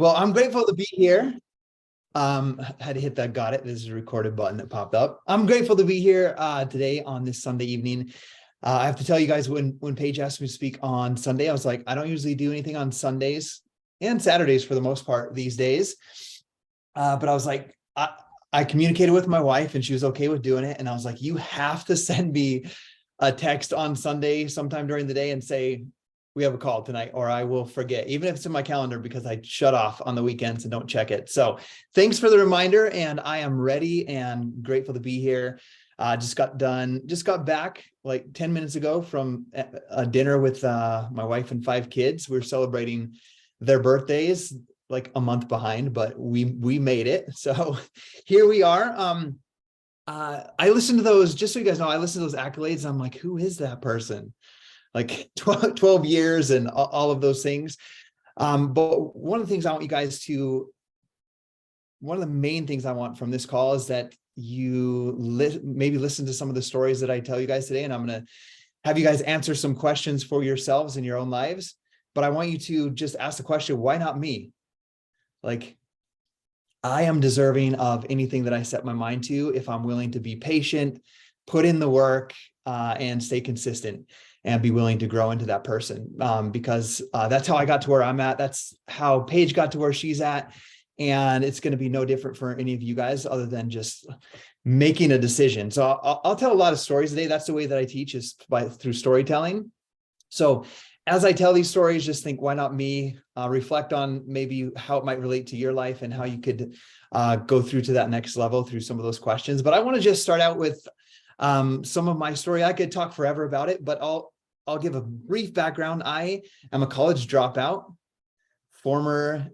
Well, I'm grateful to be here. Had to hit that got it. This is a recorded button that popped up. I'm grateful to be here today on this Sunday evening. I have to tell you guys, when Paige asked me to speak on Sunday, I was like, I don't usually do anything on Sundays and Saturdays for the most part these days. But I was like, I communicated with my wife and she was okay with doing it. And I was like, you have to send me a text on Sunday sometime during the day and say, we have a call tonight, or I will forget, even if it's in my calendar, because I shut off on the weekends and don't check it. So thanks for the reminder. And I am ready and grateful to be here. Just got back like 10 minutes ago from a dinner with my wife and 5 kids. We were celebrating their birthdays, like a month behind, but we made it. So here we are. I listened to those, just so you guys know, I listened to those accolades. I'm like, who is that person? Like 12 years and all of those things. But one of the main things I want from this call is that you maybe listen to some of the stories that I tell you guys today, and I'm going to have you guys answer some questions for yourselves in your own lives. But I want you to just ask the question, why not me? Like, I am deserving of anything that I set my mind to if I'm willing to be patient, put in the work, and stay consistent and be willing to grow into that person. Because that's how I got to where I'm at. That's how Paige got to where she's at. And it's going to be no different for any of you guys other than just making a decision. So I'll tell a lot of stories today. That's the way that I teach, is through storytelling. So as I tell these stories, just think, why not me? Reflect on maybe how it might relate to your life and how you could go through to that next level through some of those questions. But I want to just start out with some of my story. I could talk forever about it, but I'll give a brief background. I am a college dropout, former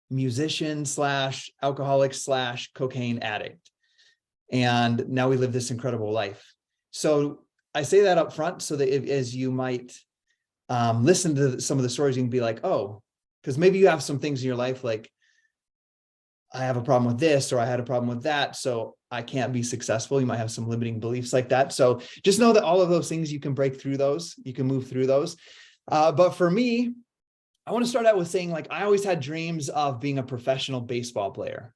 musician / alcoholic / cocaine addict. And now we live this incredible life. So I say that up front so that as you might listen to some of the stories, you can be like, oh, because maybe you have some things in your life like, I have a problem with this, or I had a problem with that, so I can't be successful. You might have some limiting beliefs like that. So just know that all of those things, you can break through those, you can move through those. But for me, I want to start out with saying, like, I always had dreams of being a professional baseball player.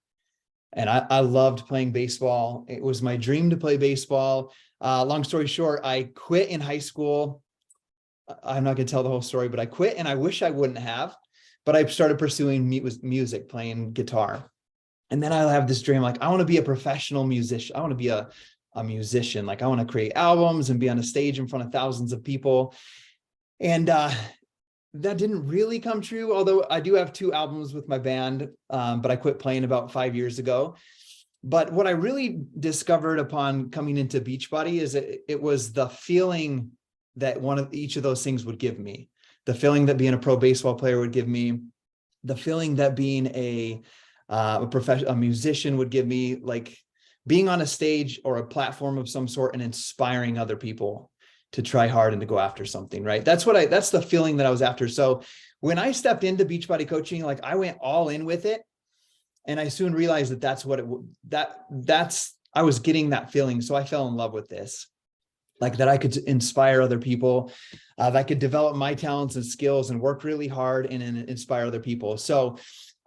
And I loved playing baseball. It was my dream to play baseball. Long story short, I quit in high school. I'm not going to tell the whole story, but I quit, and I wish I wouldn't have. But I started pursuing music, playing guitar. And then I have this dream, like, I want to be a professional musician. I want to be a musician. Like, I want to create albums and be on a stage in front of thousands of people. And that didn't really come true, although I do have 2 albums with my band, but I quit playing about 5 years ago. But what I really discovered upon coming into Beachbody is it was the feeling that each of those things would give me. The feeling that being a pro baseball player would give me, the feeling that being a musician would give me, like being on a stage or a platform of some sort and inspiring other people to try hard and to go after something, right? That's the feeling that I was after. So when I stepped into Beachbody coaching, like, I went all in with it, and I soon realized that I was getting that feeling. So I fell in love with this, like, that I could inspire other people, that I could develop my talents and skills and work really hard and inspire other people. So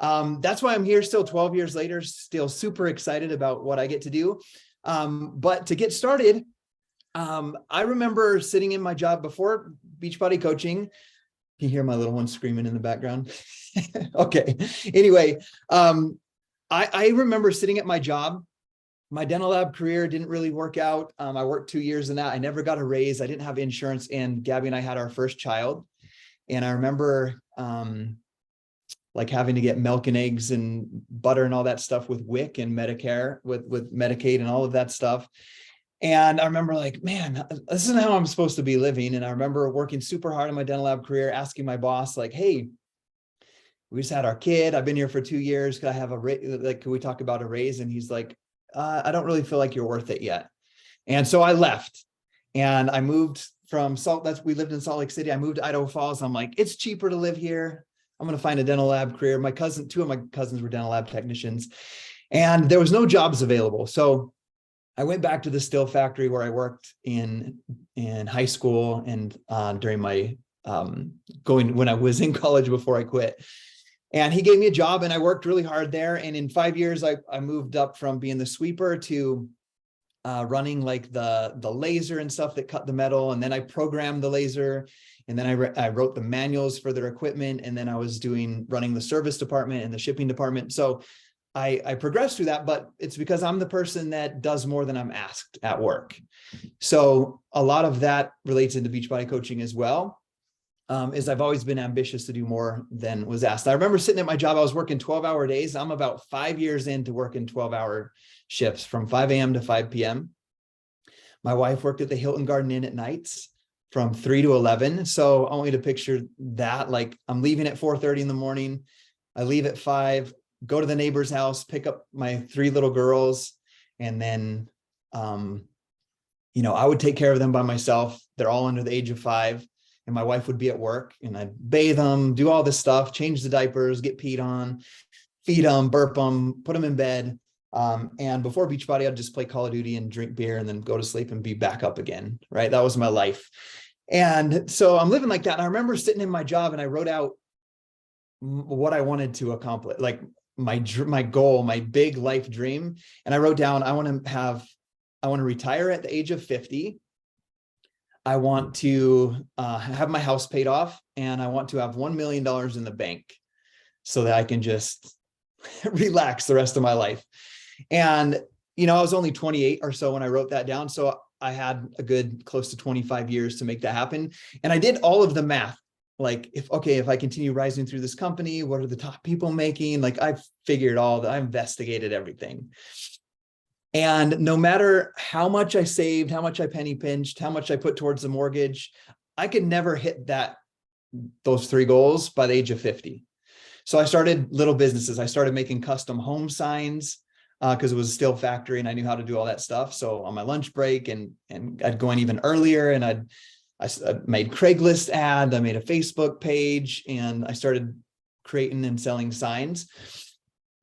that's why I'm here still 12 years later, still super excited about what I get to do. But to get started, I remember sitting in my job before Beachbody coaching. Can you hear my little one screaming in the background? Okay. Anyway, I remember sitting at my job. My dental lab career didn't really work out. I worked 2 years in that. I never got a raise. I didn't have insurance, and Gabby and I had our first child. And I remember like having to get milk and eggs and butter and all that stuff with WIC and Medicare, with Medicaid and all of that stuff. And I remember, like, man, this isn't how I'm supposed to be living. And I remember working super hard in my dental lab career, asking my boss, like, hey, we just had our kid. I've been here for 2 years. Could I have could we talk about a raise? And he's like, I don't really feel like you're worth it yet. And so I left, and I moved from we lived in Salt Lake City. I moved to Idaho Falls. I'm like, it's cheaper to live here. I'm going to find a dental lab career. 2 of my cousins were dental lab technicians, and there was no jobs available. So I went back to the still factory where I worked in high school and during my when I was in college before I quit. And he gave me a job and I worked really hard there. And in 5 years, I moved up from being the sweeper to running like the laser and stuff that cut the metal. And then I programmed the laser. And then I wrote the manuals for their equipment. And then I was running the service department and the shipping department. So I progressed through that, but it's because I'm the person that does more than I'm asked at work. So a lot of that relates into Beachbody coaching as well. Is I've always been ambitious to do more than was asked. I remember sitting at my job, I was working 12-hour days. I'm about 5 years into working 12-hour shifts from 5 a.m. to 5 p.m. My wife worked at the Hilton Garden Inn at nights from 3 to 11. So I want you to picture that. Like I'm leaving at 4:30 in the morning. I leave at 5, go to the neighbor's house, pick up my 3 little girls. And then, I would take care of them by myself. They're all under the age of 5. And my wife would be at work and I'd bathe them, do all this stuff, change the diapers, get peed on, feed them, burp them, put them in bed. And before Beachbody, I'd just play Call of Duty and drink beer and then go to sleep and be back up again, right? That was my life. And so I'm living like that. And I remember sitting in my job and I wrote out what I wanted to accomplish, like my goal, my big life dream. And I wrote down, I want to retire at the age of 50. I want to have my house paid off and I want to have $1 million in the bank so that I can just relax the rest of my life. And, I was only 28 or so when I wrote that down. So I had a good close to 25 years to make that happen. And I did all of the math. Like if I continue rising through this company, what are the top people making? Like I figured I investigated everything. And no matter how much I saved, how much I penny pinched, how much I put towards the mortgage, I could never hit those 3 goals by the age of 50. So I started little businesses. I started making custom home signs because it was a steel factory and I knew how to do all that stuff. So on my lunch break and I'd go in even earlier and I made Craigslist ads, I made a Facebook page, and I started creating and selling signs.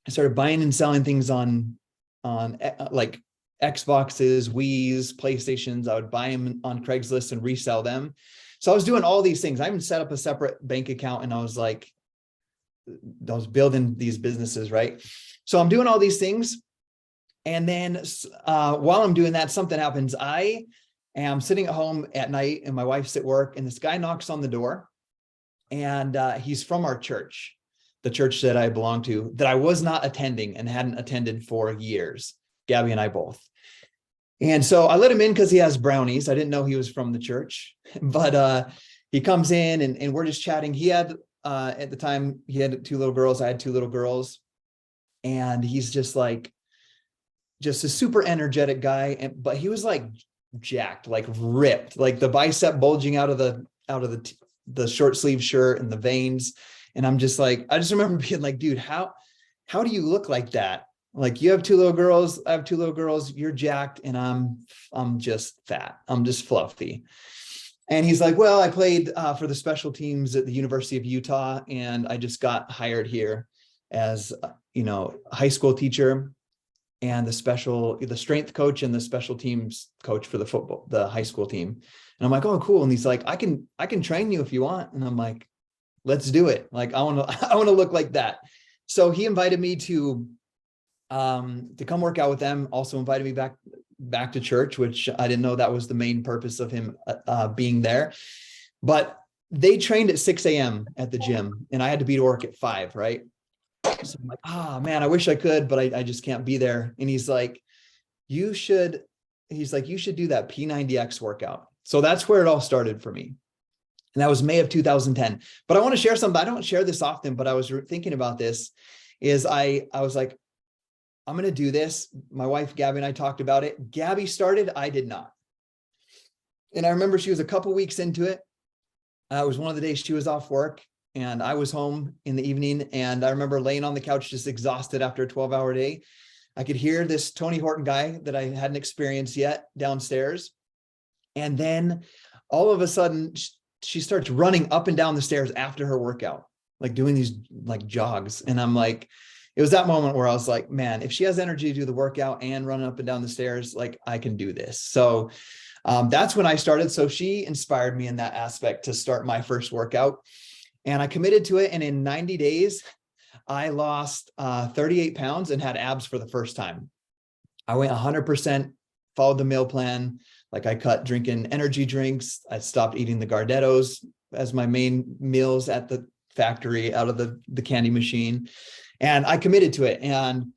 I started buying and selling things on like Xboxes, Wii's, PlayStations. I would buy them on Craigslist and resell them. So I was doing all these things. I even set up a separate bank account and I was building these businesses, right? So I'm doing all these things. And then while I'm doing that, something happens. I am sitting at home at night and my wife's at work and this guy knocks on the door and he's from our church. The church that I belong to, that I was not attending and hadn't attended for years, Gabby and I both. And so I let him in because he has brownies. I didn't know he was from the church, but he comes in and we're just chatting. He had, at the time, he had 2 little girls. I had 2 little girls. And he's just a super energetic guy. But he was like jacked, like ripped, like the bicep bulging out of the short sleeve shirt and the veins. And I'm just like, I just remember being like, dude, how do you look like that? Like you have 2 little girls, I have 2 little girls, you're jacked and I'm just fat. I'm just fluffy. And he's like, well, I played for the special teams at the University of Utah and I just got hired here as, high school teacher and the strength coach and the special teams coach for the high school team. And I'm like, oh, cool. And he's like, I can train you if you want. And I'm like, let's do it. Like, I want to look like that. So he invited me to come work out with them. Also invited me back to church, which I didn't know that was the main purpose of him being there. But they trained at 6 a.m. at the gym and I had to be to work at 5, right? So I'm like, man, I wish I could, but I just can't be there. And he's like, you should do that P90X workout. So that's where it all started for me. And that was May of 2010. But I want to share something. I don't share this often, but I was thinking about this is I was like, I'm going to do this. My wife, Gabby, and I talked about it. Gabby started. I did not. And I remember she was a couple weeks into it. It was one of the days she was off work and I was home in the evening. And I remember laying on the couch, just exhausted after a 12-hour day. I could hear this Tony Horton guy that I hadn't experienced yet downstairs. And then all of a sudden, she starts running up and down the stairs after her workout, like doing these like jogs. And I'm like, it was that moment where I was like, man, if she has energy to do the workout and running up and down the stairs, like I can do this. So that's when I started. So she inspired me in that aspect to start my first workout and I committed to it. And in 90 days, I lost 38 pounds and had abs for the first time. I went 100%, followed the meal plan. Like I cut drinking energy drinks. I stopped eating the Gardettos as my main meals at the factory out of the candy machine. And I committed to it. And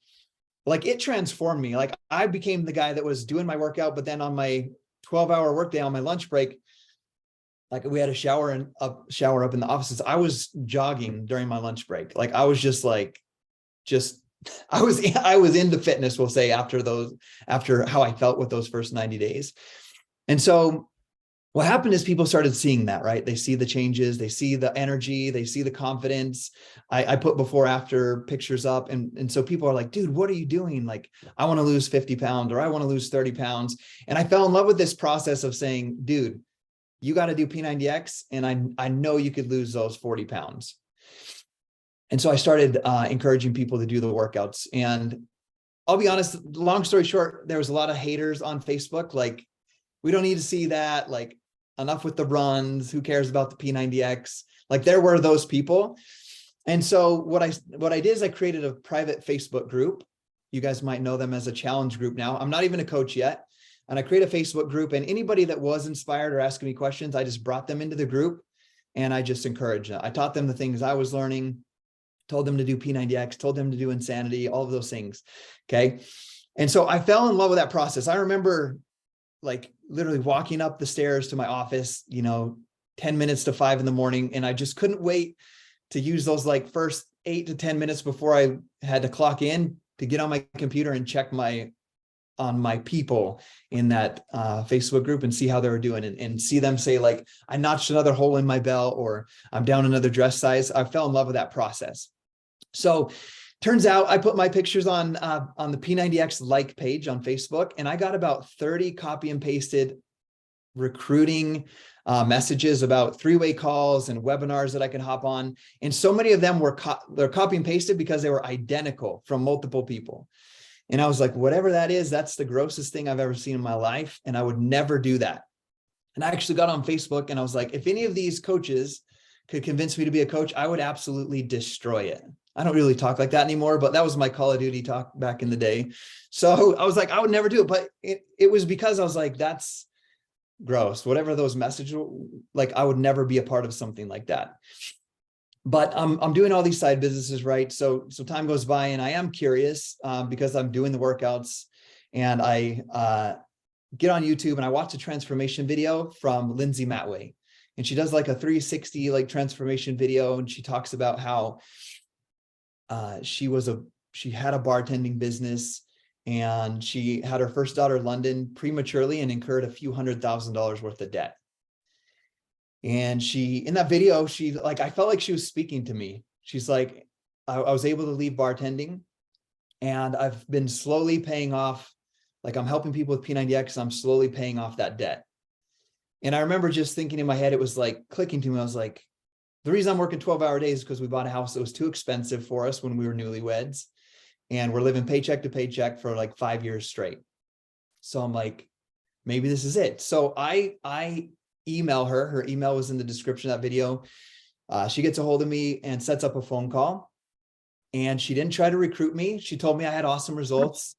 like it transformed me. Like I became the guy that was doing my workout, but then on my 12-hour workday on my lunch break, like we had a shower up in the offices. I was jogging during my lunch break. Like I was just I was into fitness, we'll say, after how I felt with those first 90 days. And so what happened is people started seeing that, right? They see the changes, they see the energy, they see the confidence. I put before after pictures up. And so people are like, dude, what are you doing? Like, I want to lose 50 pounds or I want to lose 30 pounds. And I fell in love with this process of saying, dude, you got to do P90X. And I know you could lose those 40 pounds. And so I started encouraging people to do the workouts. And I'll be honest, long story short, there was a lot of haters on Facebook. Like, we don't need to see that. Like, enough with the runs. Who cares about the P90X? Like, there were those people. And so what I did is I created a private Facebook group. You guys might know them as a challenge group now. I'm not even a coach yet. And I created a Facebook group, and anybody that was inspired or asking me questions, I just brought them into the group and I just encouraged them. I taught them the things I was learning, told them to do P90X, told them to do Insanity, all of those things. Okay. And so I fell in love with that process. I remember like literally walking up the stairs to my office, 10 minutes to 5 in the morning. And I just couldn't wait to use those like first 8 to 10 minutes before I had to clock in to get on my computer and check on my people in that Facebook group and see how they were doing and see them say like, I notched another hole in my belt or I'm down another dress size. I fell in love with that process. So turns out I put my pictures on the P90X like page on Facebook, and I got about 30 copy and pasted recruiting messages about 3-way calls and webinars that I could hop on. And so many of them they're copy and pasted because they were identical from multiple people. And I was like, whatever that is, that's the grossest thing I've ever seen in my life. And I would never do that. And I actually got on Facebook and I was like, if any of these coaches could convince me to be a coach, I would absolutely destroy it. I don't really talk like that anymore, but that was my Call of Duty talk back in the day. So I was like, I would never do it. But it was because I was like, that's gross. Whatever those messages, like I would never be a part of something like that. But I'm doing all these side businesses, right? So time goes by and I am curious because I'm doing the workouts, and I get on YouTube and I watch a transformation video from Lindsay Matway, and she does like a 360 like transformation video. And she talks about how she had a bartending business, and she had her first daughter, London, prematurely and incurred a few $100,000 worth of debt. And in that video, I felt like she was speaking to me. She's like, I was able to leave bartending, and I've been slowly paying off, like I'm helping people with P90X. I'm slowly paying off that debt. And I remember just thinking in my head, it was like clicking to me. I was like, the reason I'm working 12-hour days is because we bought a house that was too expensive for us when we were newlyweds, and we're living paycheck to paycheck for like 5 years straight. So I'm like, maybe this is it. So I email her email was in the description of that video. She gets a hold of me and sets up a phone call, and she didn't try to recruit me. She told me I had awesome results,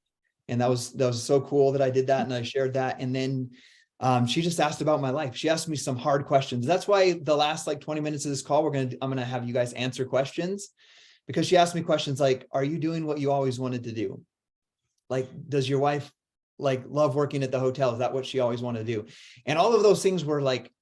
and that was so cool that I did that and I shared that. And then she just asked about my life. She asked me some hard questions. That's why the last like 20 minutes of this call, I'm going to have you guys answer questions, because she asked me questions like, are you doing what you always wanted to do? Like, does your wife like love working at the hotel? Is that what she always wanted to do? And all of those things were like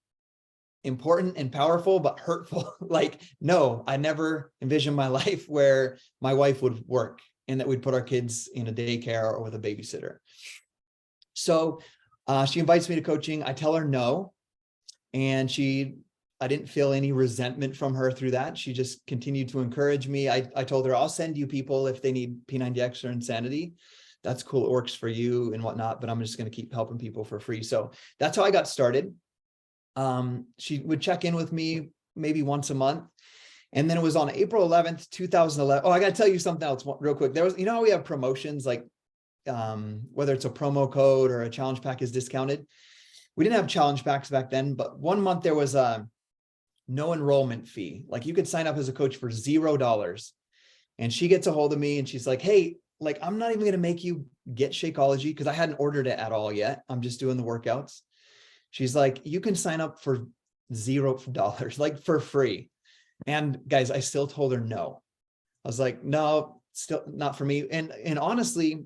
important and powerful, but hurtful. Like, no, I never envisioned my life where my wife would work and that we'd put our kids in a daycare or with a babysitter. So she invites me to coaching. I tell her no. And I didn't feel any resentment from her through that. She just continued to encourage me. I told her, I'll send you people if they need P90X or Insanity. That's cool. It works for you and whatnot, but I'm just going to keep helping people for free. So that's how I got started. She would check in with me maybe once a month. And then it was on April 11th, 2011. Oh, I got to tell you something else real quick. There was, how we have promotions, like whether it's a promo code or a challenge pack is discounted. We didn't have challenge packs back then, but one month there was a no enrollment fee. Like you could sign up as a coach for $0. And she gets a hold of me and she's like, hey, like, I'm not even going to make you get Shakeology because I hadn't ordered it at all yet. I'm just doing the workouts. She's like, you can sign up for $0, like for free. And guys, I still told her no. I was like, no, still not for me. And honestly,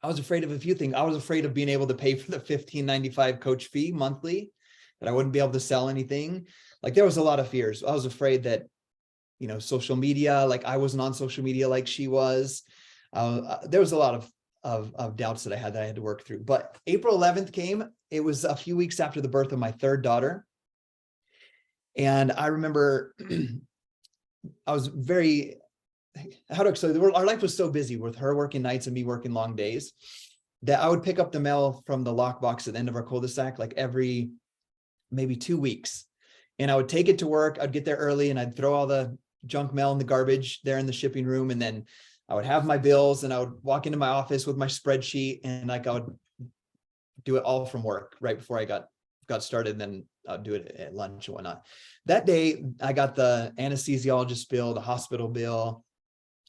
I was afraid of a few things. I was afraid of being able to pay for the $15.95 coach fee monthly, that I wouldn't be able to sell anything. Like there was a lot of fears. I was afraid that, social media, like I wasn't on social media like she was. There was a lot of doubts that I had to work through. But April 11th came. It was a few weeks after the birth of my third daughter. And I remember I was very, our life was so busy with her working nights and me working long days that I would pick up the mail from the lockbox at the end of our cul-de-sac, like every maybe 2 weeks. And I would take it to work. I'd get there early and I'd throw all the junk mail in the garbage there in the shipping room. And then I would have my bills and I would walk into my office with my spreadsheet and like I would do it all from work right before I got started. And then I'd do it at lunch and whatnot. That day, I got the anesthesiologist bill, the hospital bill,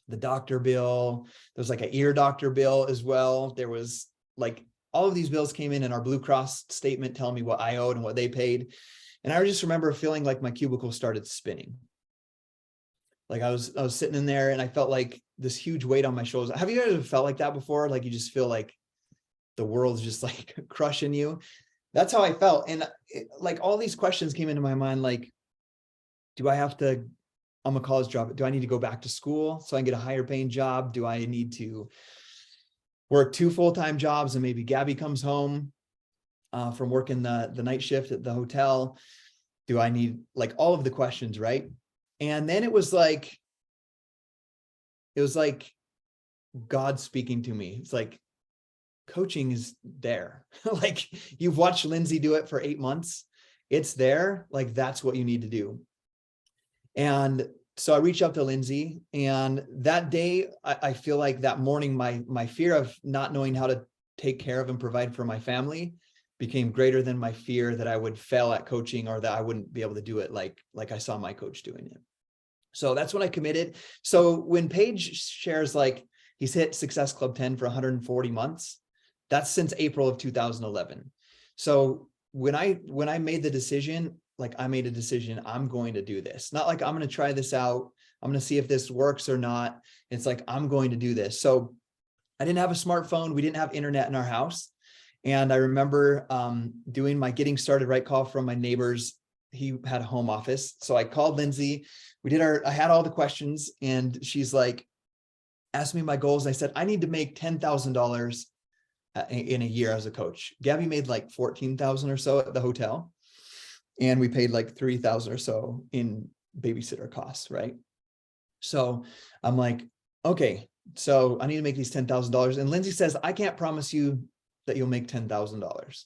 the doctor bill. There was like an ear doctor bill as well. There was like all of these bills came in our Blue Cross statement telling me what I owed and what they paid. And I just remember feeling like my cubicle started spinning. Like I was sitting in there and I felt like this huge weight on my shoulders. Have you ever felt like that before? Like you just feel like the world's just like crushing you. That's how I felt. And like all these questions came into my mind, like, I'm a college dropout. Do I need to go back to school so I can get a higher paying job? Do I need to work 2 full-time jobs and maybe Gabby comes home from working the night shift at the hotel? Do I need, like, all of the questions, right? And then it was like God speaking to me. It's like, coaching is there. Like you've watched Lindsay do it for 8 months. It's there. Like that's what you need to do. And so I reached out to Lindsay, and that day, I feel like that morning, my fear of not knowing how to take care of and provide for my family became greater than my fear that I would fail at coaching or that I wouldn't be able to do it like I saw my coach doing it. So that's when I committed. So when Paige shares like he's hit Success Club 10 for 140 months, that's since April of 2011. So when I made the decision, like I made a decision, I'm going to do this. Not like I'm going to try this out. I'm going to see if this works or not. It's like, I'm going to do this. So I didn't have a smartphone. We didn't have internet in our house. And I remember doing my getting started right call from my neighbors. He had a home office. So I called Lindsay. I had all the questions and she's like, asked me my goals. I said, I need to make $10,000 in a year as a coach. Gabby made like 14,000 or so at the hotel. And we paid like 3,000 or so in babysitter costs, right? So I'm like, okay, so I need to make these $10,000. And Lindsay says, I can't promise you that you'll make $10,000,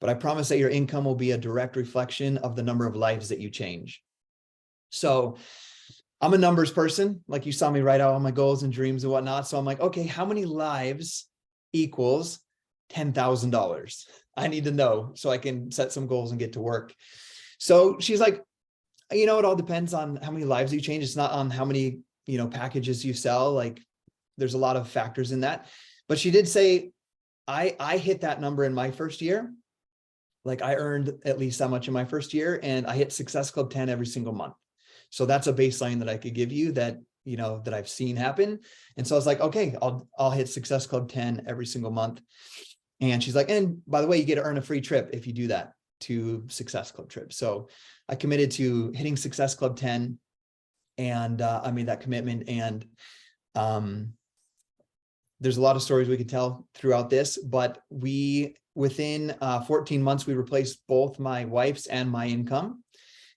but I promise that your income will be a direct reflection of the number of lives that you change. So I'm a numbers person. Like you saw me write out all my goals and dreams and whatnot. So I'm like, okay, how many lives equals $10,000? I need to know so I can set some goals and get to work. So she's like, it all depends on how many lives you change. It's not on how many, packages you sell. Like there's a lot of factors in that. But she did say, I hit that number in my first year. Like I earned at least that much in my first year, and I hit Success Club 10 every single month. So that's a baseline that I could give you that, that I've seen happen. And so I was like, okay, I'll hit Success Club 10 every single month. And she's like, and by the way, you get to earn a free trip if you do that to Success Club trip. So I committed to hitting Success Club 10 and I made that commitment. And there's a lot of stories we could tell throughout this, but within 14 months, we replaced both my wife's and my income.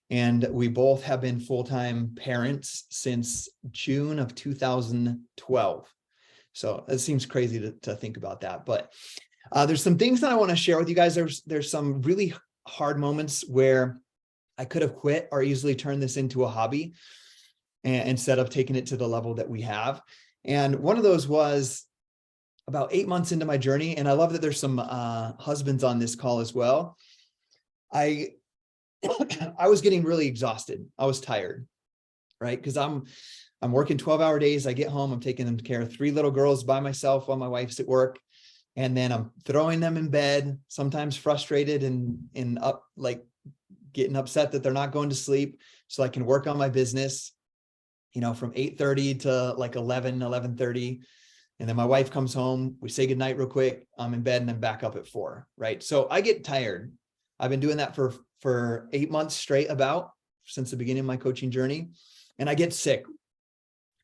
And we both have been full-time parents since June of 2012. So it seems crazy to think about that, but there's some things that I want to share with you guys. There's some really hard moments where I could have quit or easily turned this into a hobby instead of taking it to the level that we have. And one of those was about 8 months into my journey. And I love that there's some husbands on this call as well. I was getting really exhausted. I was tired, right? Because I'm working 12-hour days. I get home, I'm taking them to care of 3 little girls by myself while my wife's at work. And then I'm throwing them in bed, sometimes frustrated and up, like getting upset that they're not going to sleep so I can work on my business, from 8:30 to like 11:30. And then my wife comes home, we say goodnight real quick, I'm in bed, and then back up at 4, right? So I get tired. I've been doing that for 8 months straight, about since the beginning of my coaching journey. And I get sick.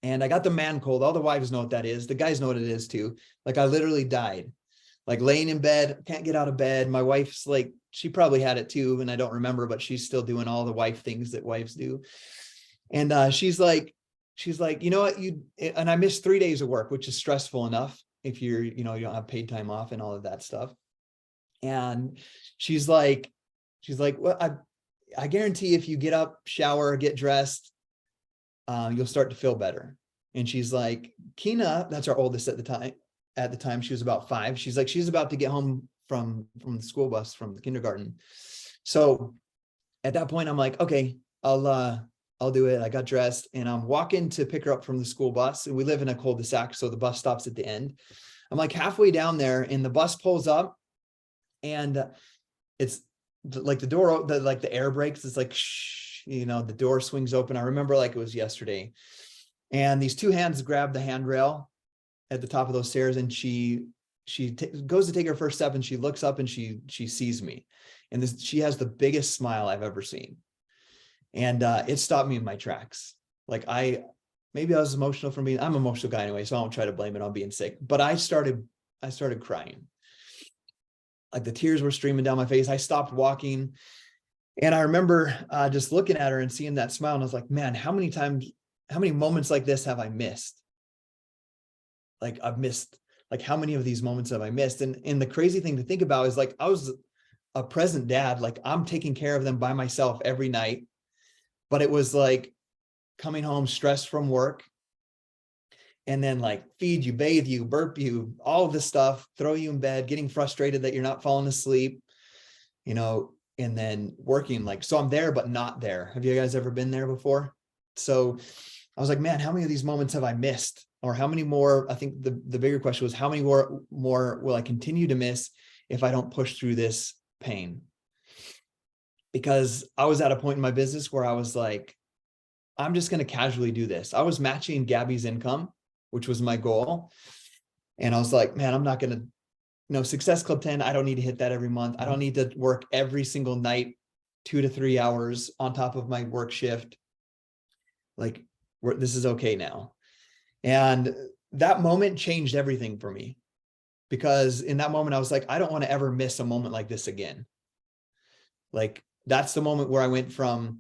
And I got the man cold. All the wives know what that is. The guys know what it is too. Like I literally died, like laying in bed, can't get out of bed. My wife's like, she probably had it too, and I don't remember, but she's still doing all the wife things that wives do. And she's like, you know what, and I missed 3 days of work, which is stressful enough if you don't have paid time off and all of that stuff. And she's like, well, I guarantee if you get up, shower, get dressed, you'll start to feel better. And she's like, Kina, that's our oldest at the time. At the time, she was about 5. She's like, she's about to get home from the school bus from the kindergarten. So at that point, I'm like, okay, I'll do it. I got dressed and I'm walking to pick her up from the school bus. And we live in a cul-de-sac, so the bus stops at the end. I'm like halfway down there and the bus pulls up, and it's like the door, the air brakes. It's like, shh, the door swings open. I remember like it was yesterday. And these 2 hands grab the handrail at the top of those stairs, and she goes to take her first step, and she looks up and she sees me, and she has the biggest smile I've ever seen. And it stopped me in my tracks. Like maybe I was emotional from I'm an emotional guy anyway, so I don't try to blame it on being sick. But I started crying. Like the tears were streaming down my face. I stopped walking. And I remember just looking at her and seeing that smile. And I was like, man, how many moments like this have I missed? Like how many of these moments have I missed? And the crazy thing to think about is like, I was a present dad. Like I'm taking care of them by myself every night. But it was like coming home stressed from work, and then like feed you, bathe you, burp you, all of this stuff, throw you in bed, getting frustrated that you're not falling asleep, and then working. Like, so I'm there, but not there. Have you guys ever been there before? So I was like, man, how many of these moments have I missed? Or how many more? I think the bigger question was, how many more will I continue to miss if I don't push through this pain? Because I was at a point in my business where I was like, I'm just going to casually do this. I was matching Gabby's income, which was my goal. And I was like, man, I'm not going to, Success Club 10, I don't need to hit that every month. I don't need to work every single night, 2 to 3 hours on top of my work shift. Like, this is okay now. And that moment changed everything for me, because in that moment, I was like, I don't want to ever miss a moment like this again. Like, that's the moment where I went from,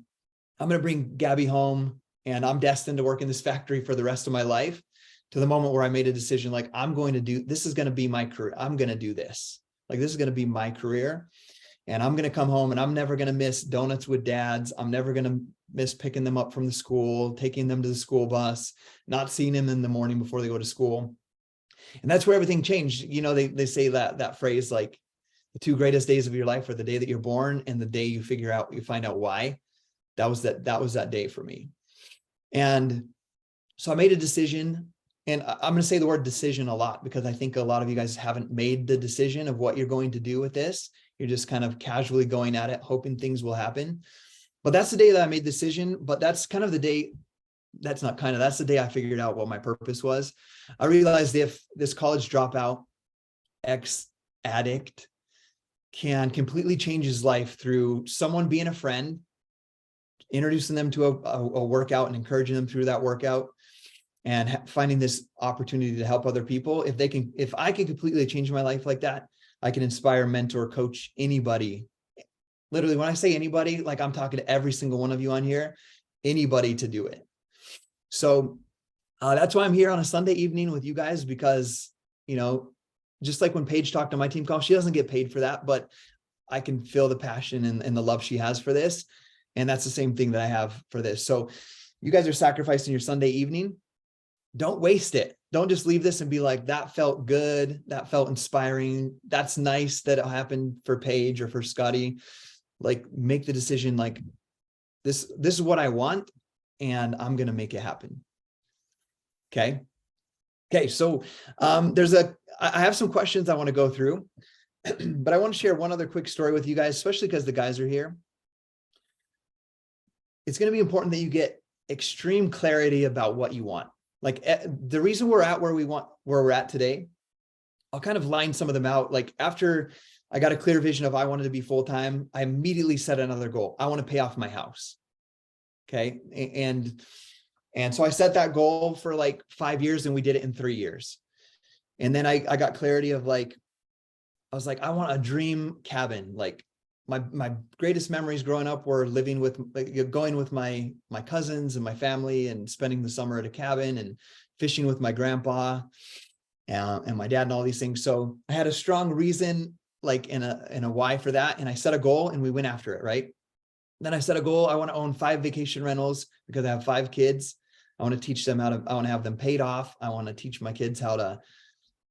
I'm going to bring Gabby home and I'm destined to work in this factory for the rest of my life, to the moment where I made a decision, like, this is going to be my career. I'm going to do this. Like, this is going to be my career. And I'm going to come home and I'm never going to miss donuts with dads. I'm never going to miss picking them up from the school, taking them to the school bus, not seeing them in the morning before they go to school. And that's where everything changed. They say that phrase, like, the 2 greatest days of your life are the day that you're born and the day you find out why. That was that day for me. And so I made a decision, and I'm going to say the word decision a lot, because I think a lot of you guys haven't made the decision of what you're going to do with this. You're just kind of casually going at it, hoping things will happen. But that's the day that I made the decision. But that's kind of the day. That's the day I figured out what my purpose was. I realized if this college dropout, ex-addict, can completely change his life through someone being a friend, introducing them to a workout and encouraging them through that workout, and finding this opportunity to help other people. If I can completely change my life like that, I can inspire, mentor, coach anybody. Literally, when I say anybody, like, I'm talking to every single one of you on here, anybody to do it. So that's why I'm here on a Sunday evening with you guys, because, just like when Paige talked on my team call, she doesn't get paid for that, but I can feel the passion and the love she has for this. And that's the same thing that I have for this. So you guys are sacrificing your Sunday evening. Don't waste it. Don't just leave this and be like, that felt good. That felt inspiring. That's nice that it happened for Paige or for Scottie. Like, make the decision, like, this is what I want, and I'm going to make it happen. Okay. Okay. So I have some questions I want to go through, but I want to share one other quick story with you guys, especially because the guys are here. It's going to be important that you get extreme clarity about what you want. Like the reason we're at where we're at today, I'll kind of line some of them out. Like after I got a clear vision of I wanted to be full-time, I immediately set another goal. I want to pay off my house. Okay. And so I set that goal for like 5 years and we did it in 3 years. And then I got clarity of like, I was like, I want a dream cabin. Like my greatest memories growing up were living with, like, going with my cousins and my family and spending the summer at a cabin and fishing with my grandpa and my dad and all these things. So I had a strong reason, like in a why for that. And I set a goal and we went after it. Right. Then I set a goal. I want to own 5 vacation rentals because I have 5 kids. I want to teach them I want to have them paid off. I want to teach my kids how to,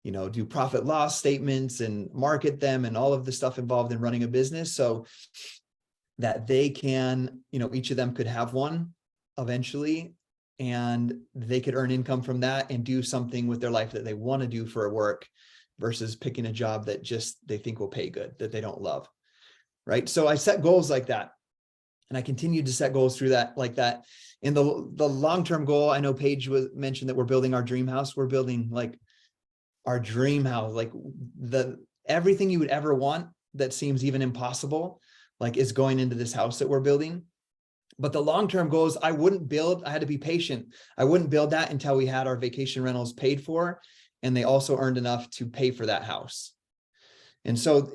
do profit loss statements and market them and all of the stuff involved in running a business so that they can, each of them could have one eventually, and they could earn income from that and do something with their life that they want to do for work versus picking a job that just they think will pay good, that they don't love. Right. So I set goals like that. And I continued to set goals through that, like that. In the long-term goal, I know Paige mentioned that we're building our dream house. We're building like our dream house, like everything you would ever want that seems even impossible, like is going into this house that we're building. But the long-term goals, I had to be patient. I wouldn't build that until we had our vacation rentals paid for, and they also earned enough to pay for that house. And so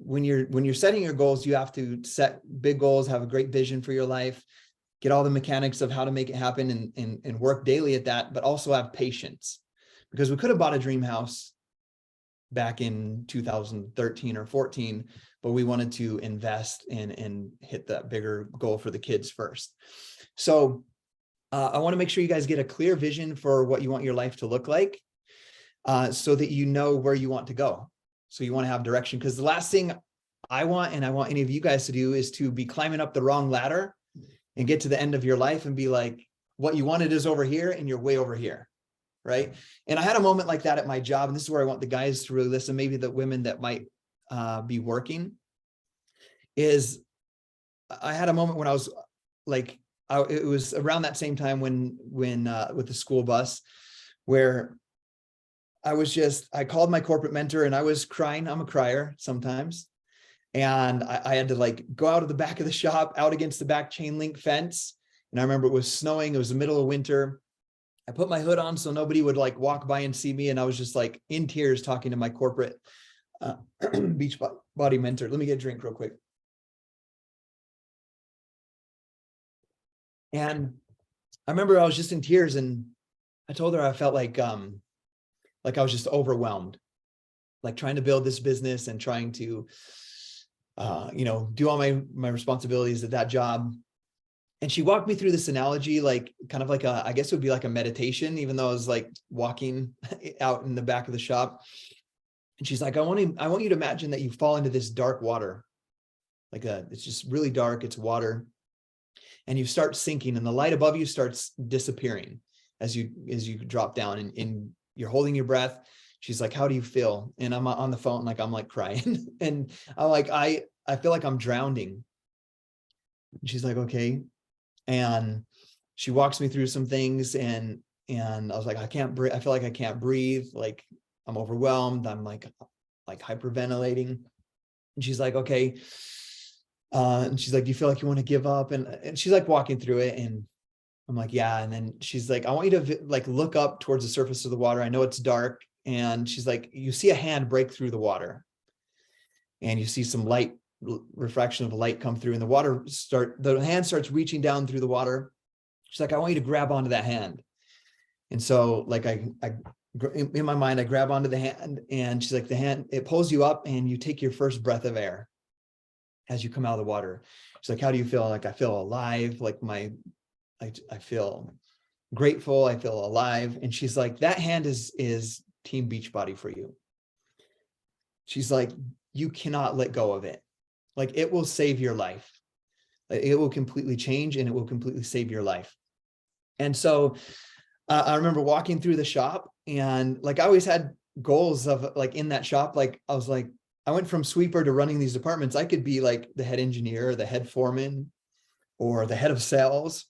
when you're setting your goals, you have to set big goals, have a great vision for your life, get all the mechanics of how to make it happen and work daily at that, but also have patience. Because we could have bought a dream house back in 2013 or 14, but we wanted to invest and hit that bigger goal for the kids first. So I want to make sure you guys get a clear vision for what you want your life to look like, so that you know where you want to go. So you want to have direction, because the last thing I want, and I want any of you guys to do, is to be climbing up the wrong ladder and get to the end of your life and be like, what you wanted is over here and you're way over here. Right. And I had a moment like that at my job. And this is where I want the guys to really listen, maybe the women that might be working, is I had a moment when I was like, it was around that same time when with the school bus, where I called my corporate mentor and I was crying. I'm a crier sometimes. And I had to like go out of the back of the shop, out against the back chain link fence. And I remember it was snowing. It was the middle of winter. I put my hood on so nobody would like walk by and see me. And I was just like in tears talking to my corporate beach body mentor. Let me get a drink real quick. And I remember I was just in tears, and I told her I felt like I was just overwhelmed, like trying to build this business and trying to, do all my responsibilities at that job. And she walked me through this analogy, like kind of like I guess it would be like a meditation, even though I was like walking out in the back of the shop. And she's like, I want you to imagine that you fall into this dark water, it's just really dark. It's water, and you start sinking, and the light above you starts disappearing as you drop down, and you're holding your breath. She's like, how do you feel? And I'm on the phone, like I'm like crying, and I'm like, I feel like I'm drowning. And she's like, okay. And she walks me through some things, and I was like, I can't breathe. I feel like I can't breathe. Like I'm overwhelmed. I'm like hyperventilating. And she's like, okay. And she's like, do you feel like you want to give up? And she's like walking through it, and I'm like, yeah. And then she's like, I want you to like look up towards the surface of the water. I know it's dark. And she's like, you see a hand break through the water, and you see some light, refraction of light come through, and the hand starts reaching down through the water. She's like, I want you to grab onto that hand. And so like I in my mind, I grab onto the hand, and she's like, the hand, it pulls you up, and you take your first breath of air as you come out of the water. She's like, how do you feel? Like, I feel alive. Like I feel grateful. I feel alive. And she's like, that hand is Team Beachbody for you. She's like, you cannot let go of it. Like, it will save your life. It will completely change, and it will completely save your life. And so I remember walking through the shop, and like I always had goals of like in that shop. Like I was like, I went from sweeper to running these departments. I could be like the head engineer, the head foreman, or the head of sales,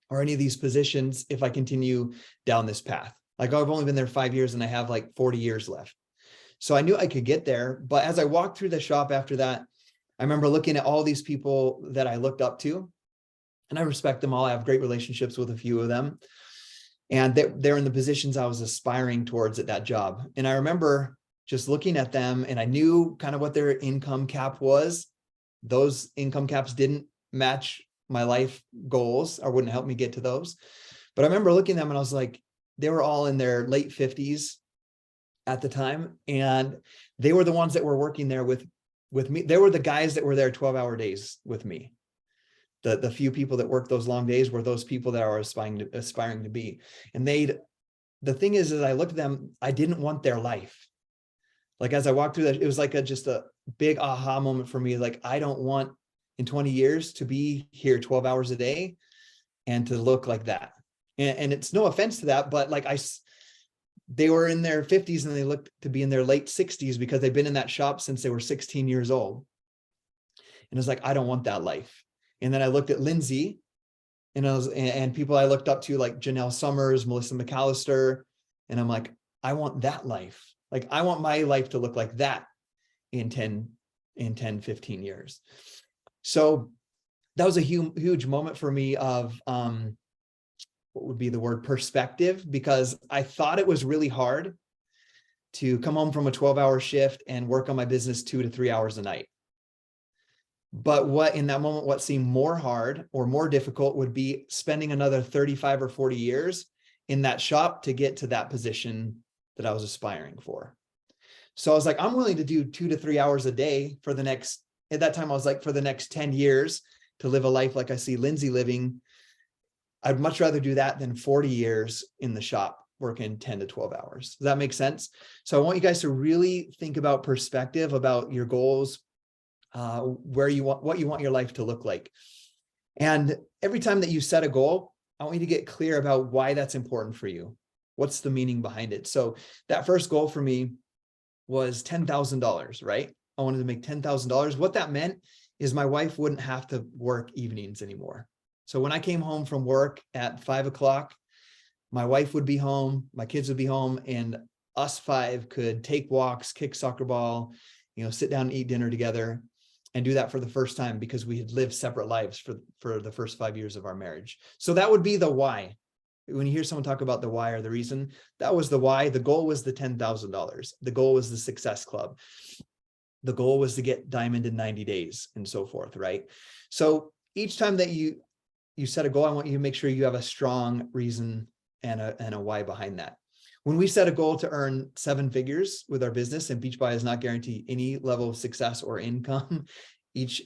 or any of these positions if I continue down this path. Like I've only been there 5 years and I have like 40 years left. So I knew I could get there. But as I walked through the shop after that, I remember looking at all these people that I looked up to, and I respect them all. I have great relationships with a few of them. And they're in the positions I was aspiring towards at that job. And I remember just looking at them, and I knew kind of what their income cap was. Those income caps didn't match my life goals or wouldn't help me get to those. But I remember looking at them and I was like, they were all in their late 50s at the time. And they were the ones that were working there with me. They were the guys that were there 12-hour days with me. The few people that worked those long days were those people that are aspiring to be. And the thing is I looked at them, I didn't want their life. Like as I walked through that, it was like just a big aha moment for me. Like, I don't want in 20 years to be here 12 hours a day and to look like that. And it's no offense to that, but like they were in their 50s and they looked to be in their late 60s because they've been in that shop since they were 16 years old. And it's like, I don't want that life. And then I looked at Lindsay, and people I looked up to like Janelle Summers, Melissa McAllister. And I'm like, I want that life. Like, I want my life to look like that in 10, 15 years. So that was a huge moment for me of, what would be the word, perspective, because I thought it was really hard to come home from a 12-hour shift and work on my business 2 to 3 hours a night. But in that moment, what seemed more hard or more difficult would be spending another 35 or 40 years in that shop to get to that position that I was aspiring for. So I was like, I'm willing to do 2 to 3 hours a day for the next, at that time, I was like, for the next 10 years to live a life like I see Lindsay living. I'd much rather do that than 40 years in the shop working 10 to 12 hours. Does that make sense? So I want you guys to really think about perspective, about your goals, what you want your life to look like. And every time that you set a goal, I want you to get clear about why that's important for you. What's the meaning behind it? So that first goal for me was $10,000, right? I wanted to make $10,000. What that meant is my wife wouldn't have to work evenings anymore. So when I came home from work at 5 o'clock, my wife would be home, my kids would be home, and us 5 could take walks, kick soccer ball, sit down and eat dinner together, and do that for the first time because we had lived separate lives for the first 5 years of our marriage. So that would be the why. When you hear someone talk about the why or the reason, that was the why. The goal was the $10,000. The goal was the Success Club. The goal was to get diamond in 90 days and so forth, right? So each time that you set a goal, I want you to make sure you have a strong reason and a why behind that. When we set a goal to earn 7 figures with our business, and Beachbody does not guarantee any level of success or income. Each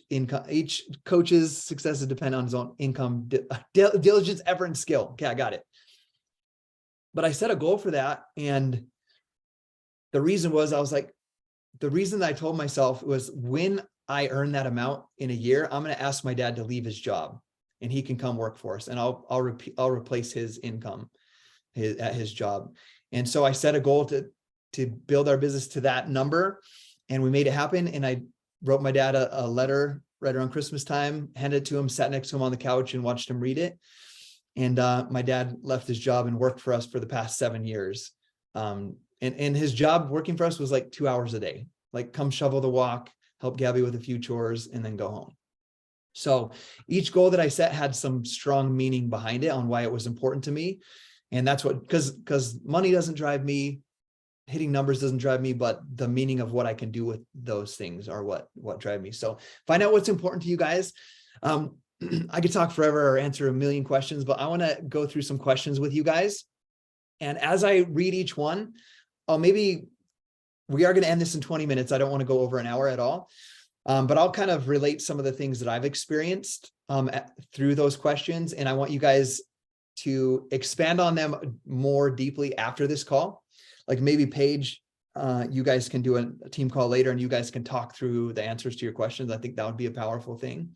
coach's success is dependent on his own income, diligence, effort, and skill. Okay, I got it. But I set a goal for that. And the reason was, the reason that I told myself was, when I earn that amount in a year, I'm going to ask my dad to leave his job and he can come work for us. And I'll replace his income at his job. And so I set a goal to build our business to that number, and we made it happen. And I wrote my dad a letter right around Christmas time, handed it to him, sat next to him on the couch and watched him read it. And my dad left his job and worked for us for the past 7 years. And his job working for us was like 2 hours a day, like come shovel the walk, help Gabby with a few chores, and then go home. So each goal that I set had some strong meaning behind it on why it was important to me. And that's what, because money doesn't drive me, hitting numbers doesn't drive me, but the meaning of what I can do with those things are what drive me. So find out what's important to you guys. I could talk forever or answer a million questions, but I want to go through some questions with you guys. And as I read each one, maybe we are going to end this in 20 minutes. I don't want to go over an hour at all. But I'll kind of relate some of the things that I've experienced through those questions. And I want you guys to expand on them more deeply after this call. Like maybe Paige, you guys can do a team call later and you guys can talk through the answers to your questions. I think that would be a powerful thing.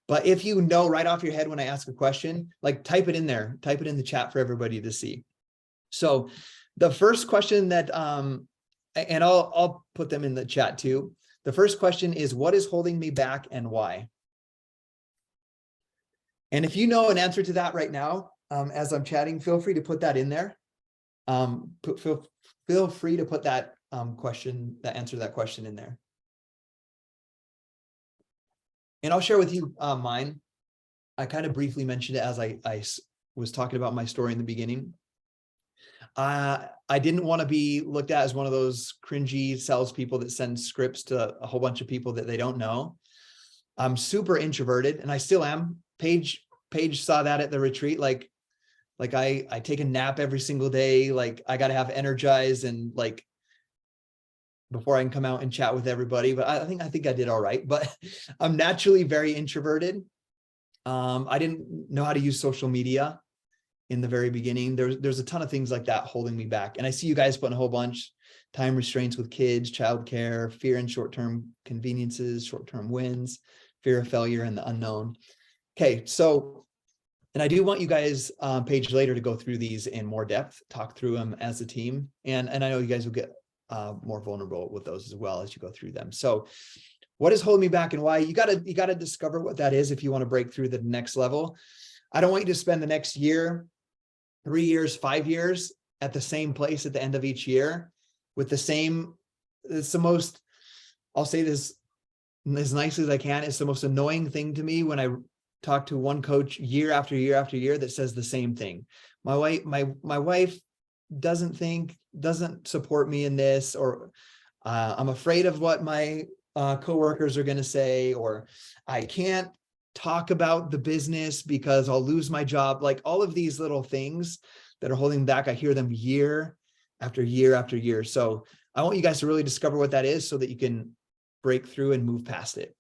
But if you know right off your head when I ask a question, like type it in there, type it in the chat for everybody to see. So the first question that, and I'll put them in the chat too. The first question is, what is holding me back and why? And if you know an answer to that right now, as I'm chatting, feel free to put that in there. Feel free to put that answer to that question in there. And I'll share with you mine. I kind of briefly mentioned it as I was talking about my story in the beginning. I didn't want to be looked at as one of those cringy salespeople that send scripts to a whole bunch of people that they don't know. I'm super introverted, and I still am. Paige saw that at the retreat. Like I take a nap every single day. Like I got to have energized and like before I can come out and chat with everybody. But I think I did all right. But I'm naturally very introverted. I didn't know how to use social media in the very beginning. There's a ton of things like that holding me back. And I see you guys putting a whole bunch: time restraints with kids, childcare, fear and short-term conveniences, short-term wins, fear of failure, and the unknown. Okay, so, and I do want you guys, Paige, later to go through these in more depth, talk through them as a team. And I know you guys will get more vulnerable with those as well as you go through them. So what is holding me back and why? You gotta discover what that is if you want to break through the next level. I don't want you to spend the next year, 3 years, 5 years at the same place at the end of each year with the same. It's the most, I'll say this as nicely as I can, it's the most annoying thing to me when I talk to one coach year after year after year that says the same thing. My wife doesn't support me in this, or I'm afraid of what my coworkers are going to say, or I can't talk about the business because I'll lose my job. Like all of these little things that are holding back, I hear them year after year after year. So I want you guys to really discover what that is so that you can break through and move past it.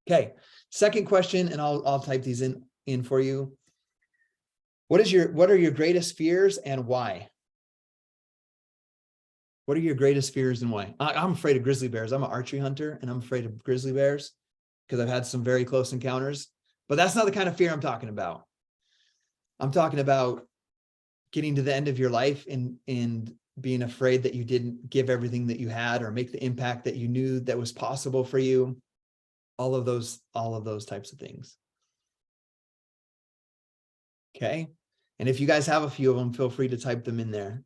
Okay, second question, and I'll type these in for you. What are your greatest fears and why? What are your greatest fears and why? I'm afraid of grizzly bears. I'm an archery hunter and I'm afraid of grizzly bears because I've had some very close encounters, but that's not the kind of fear I'm talking about. I'm talking about getting to the end of your life and being afraid that you didn't give everything that you had or make the impact that you knew that was possible for you. All of those types of things. Okay. And if you guys have a few of them, feel free to type them in there.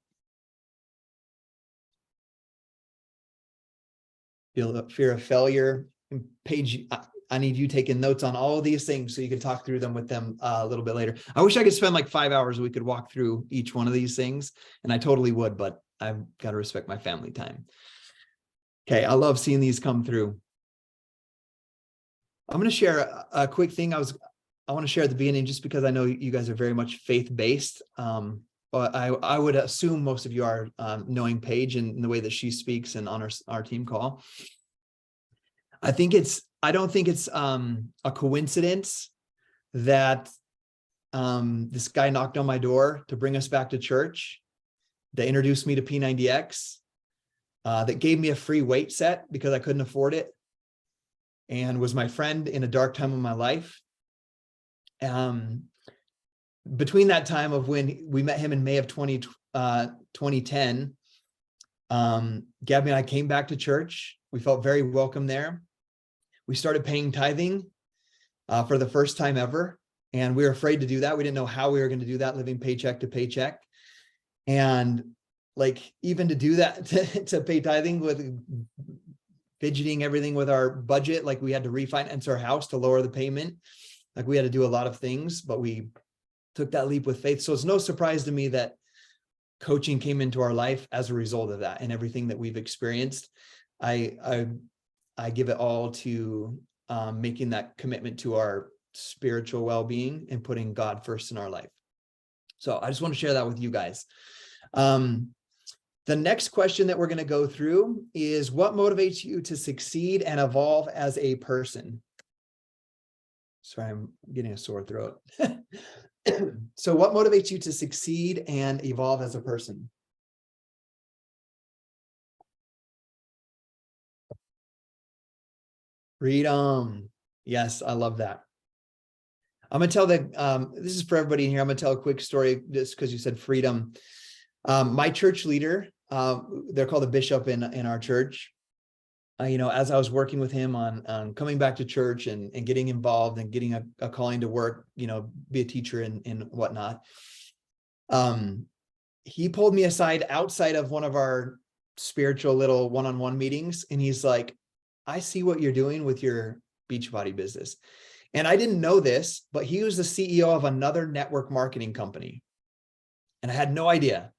Fear of failure. And Paige, I need you taking notes on all of these things so you can talk through them with them a little bit later. I wish I could spend like 5 hours. We could walk through each one of these things, and I totally would, but I've got to respect my family time. Okay. I love seeing these come through. I'm going to share a quick thing I want to share at the beginning, just because I know you guys are very much faith-based. But I would assume most of you are knowing Paige and the way that she speaks and on our team call. I don't think it's a coincidence that this guy knocked on my door to bring us back to church, that introduced me to P90X, that gave me a free weight set because I couldn't afford it, and was my friend in a dark time of my life. Between that time of when we met him in May of 2010, Gabby and I came back to church. We felt very welcome there. We started paying tithing for the first time ever. And we were afraid to do that. We didn't know how we were going to do that, living paycheck to paycheck. And like, even to do that, to pay tithing with fidgeting everything with our budget, like we had to refinance our house to lower the payment. Like we had to do a lot of things, but we took that leap with faith. So it's no surprise to me that coaching came into our life as a result of that, and everything that we've experienced. I give it all to making that commitment to our spiritual well-being and putting God first in our life. So I just want to share that with you guys. The next question that we're going to go through is, what motivates you to succeed and evolve as a person? Sorry, I'm getting a sore throat. So what motivates you to succeed and evolve as a person? Freedom. Yes, I love that. I'm going to tell this is for everybody in here. I'm going to tell a quick story just because you said freedom. My church leader, they're called a bishop in our church. As I was working with him on coming back to church and getting involved and getting a calling to work, be a teacher and whatnot. He pulled me aside outside of one of our spiritual little one-on-one meetings. And he's like, I see what you're doing with your Beachbody business. And I didn't know this, but he was the CEO of another network marketing company. And I had no idea.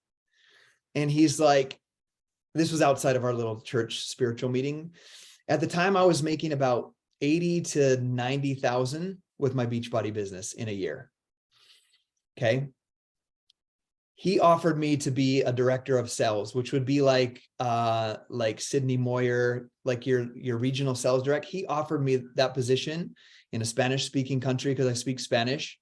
And he's like, this was outside of our little church spiritual meeting. At the time, I was making about 80 to 90,000 with my Beachbody business in a year. Okay. He offered me to be a director of sales, which would be like Sydney Moyer, like your regional sales direct. He offered me that position in a Spanish speaking country because I speak Spanish.